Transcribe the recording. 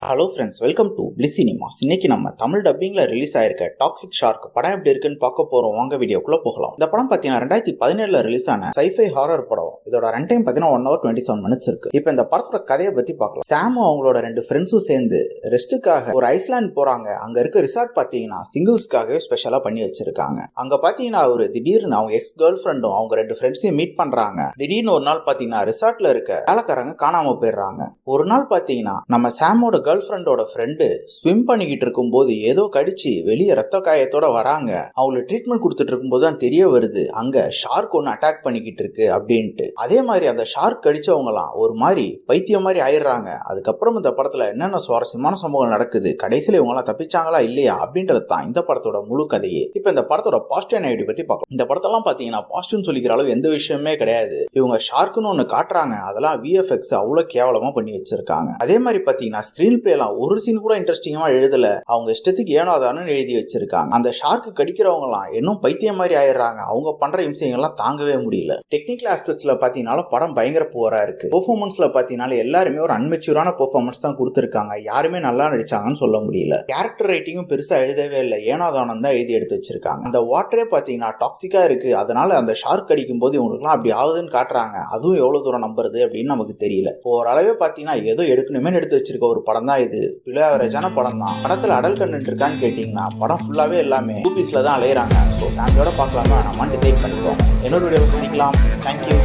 Hello friends, welcome to bliss cinemas. இன்னைக்கு நம்ம Tamil டப்பிங்ல release ஆயிருக்க டாக்ஸிக் ஷார்க் படம் எப்படி இருக்குன்னு பார்க்க போறோம். வாங்க வீடியோக்குள்ள போகலாம். இந்த படம் பாத்தீங்கன்னா 2017 ரிலீஸ் ஆன சைஃபை ஹாரர் படம். இதோட ரன் டைம் பாத்தீங்கன்னா 1 hour 27 minutes இருக்கு. இப்போ இந்த படத்தோட கதையை பத்தி பார்க்கலாம். சாமும் அவங்களோட 2 ஃப்ரெண்ட்ஸும் சேர்ந்து ரெஸ்ட்டுக்காக ஒரு ஐஸ்லாண்ட் போறாங்க. அங்க இருக்க ரிசார்ட் பாத்தீங்கன்னா சிங்கிள்ஸ்க்காகவே ஸ்பெஷலா பண்ணி வச்சிருக்காங்க. அங்க பாத்தீங்கன்னா ஒரு திடீர்னு அவங்க எக்ஸ் கேர்ள் ஃப்ரெண்டும் அவங்க 2 ஃப்ரெண்ட்ஸையும் மீட் பண்றாங்க. திடீர்னு ஒரு நாள் பாத்தீங்கன்னா ரிசார்ட்ல இருக்க வேலைக்காரங்க காணாம போயிடுறாங்க. ஒரு நாள் பாத்தீங்கன்னா நம்ம சாமோட கேர்ள் ஃப்ரெண்டோட ஃப்ரெண்டு ஸ்விம் பண்ணிக்கிட்டு இருக்கும்போது ஏதோ கடிச்சு வெளியே ரத்த காயத்தோட வராங்க. அவங்களுக்கு ட்ரீட்மெண்ட் கொடுத்துட்டு இருக்கும்போது தான் தெரிய வருது அங்க ஷார்க் ஒன்னு அட்டாக் பண்ணிக்கிட்டு இருக்கு அப்படின்ட்டு. அதே மாதிரி அந்த ஷார்க் கடிச்சவங்கலாம் ஒரு மாதிரி பைத்தியம் மாதிரி ஆயிடுறாங்க. அதுக்கப்புறம் இந்த படத்துல என்னென்ன சுவாரஸ்யமான சம்பவங்கள் நடக்குது, கடைசியில இவங்க எல்லாம் தப்பிச்சாங்களா இல்லையா அப்படின்றது தான் இந்த படத்தோட முழு கதையே. இப்ப இந்த படத்தோட பாசிட்டிவ் நெகட்டிவ் பத்தி பார்க்கலாம். இந்த படத்தெல்லாம் பாத்தீங்கன்னா பாசிட்டிவ் சொல்லிக்கிற அளவு எந்த விஷயமே கிடையாது. இவங்க ஷார்க்குன்னு ஒன்னு காட்டுறாங்க, அதெல்லாம் VFX அவ்வளவு கேவலமா பண்ணி வச்சிருக்காங்க. அதே மாதிரி பாத்தீங்கன்னா ஸ்கிரீன் பிளே எல்லாம் ஒரு சீன் கூட இன்ட்ரெஸ்டிங்கா எழுதல. அவங்க இஷ்டத்துக்கு ஏனோதானு எழுதி வச்சிருக்காங்க. அந்த ஷார்க்கு கடிக்கிறவங்க எல்லாம் இன்னும் பைத்தியம் மாதிரி ஆயிடுறாங்க. அவங்க பண்ற இம்சைகள்லாம் தாங்கவே முடியல. டெக்னிக்கல் ஆஸ்பெக்ட்ஸ்ல பாத்தீங்கன்னா படம் பயங்கர புவரா இருக்கு. பெர்ஃபார்மன்ஸ்ல பாத்தீங்கன்னா எல்லாருமே ஒரு அன்மெச்சூரான பெர்ஃபார்மன்ஸ் தான் கொடுத்திருக்காங்க. யாருமே நல்லா நடிச்சாங்கன்னு சொல்ல முடியல. கேரக்டர் ரைட்டிங்கும் பெருசா எழுதவே இல்லை, ஏனோதானம் தான் எழுதி எடுத்து வச்சிருக்காங்க. அந்த வாட்டரே பாத்தீங்கன்னா டாக்ஸிக்கா இருக்கு. அதனால அந்த ஷார்க் கடிக்கும் போது இவங்களுக்குலாம் அப்படி ஆகுதுன்னு காட்டுறாங்க. அதுவும் எவ்வளவு தூரம் நம்புறது அப்படின்னு நமக்கு தெரியல. ஓரளவே பாத்தீங்கன்னா ஏதோ எடுக்கணுமே எடுத்து வச்சிருக்க ஒரு படம் தான் இது. பிளேவரேஜான படம் தான். படத்துல அடல் கண்டென்ட் இருக்கான்னு கேட்டீங்கன்னா படம் ஃபுல்லாவே எல்லாமே மூவிஸ்ல தான் அலையறாங்க. ஸோ ஃபேமிலியோட பார்க்கலாமா நம்ம டிசைட் பண்ணிக்கோங்க. இன்னொரு வீடியோவை சந்திக்கலாம். தேங்க்யூ.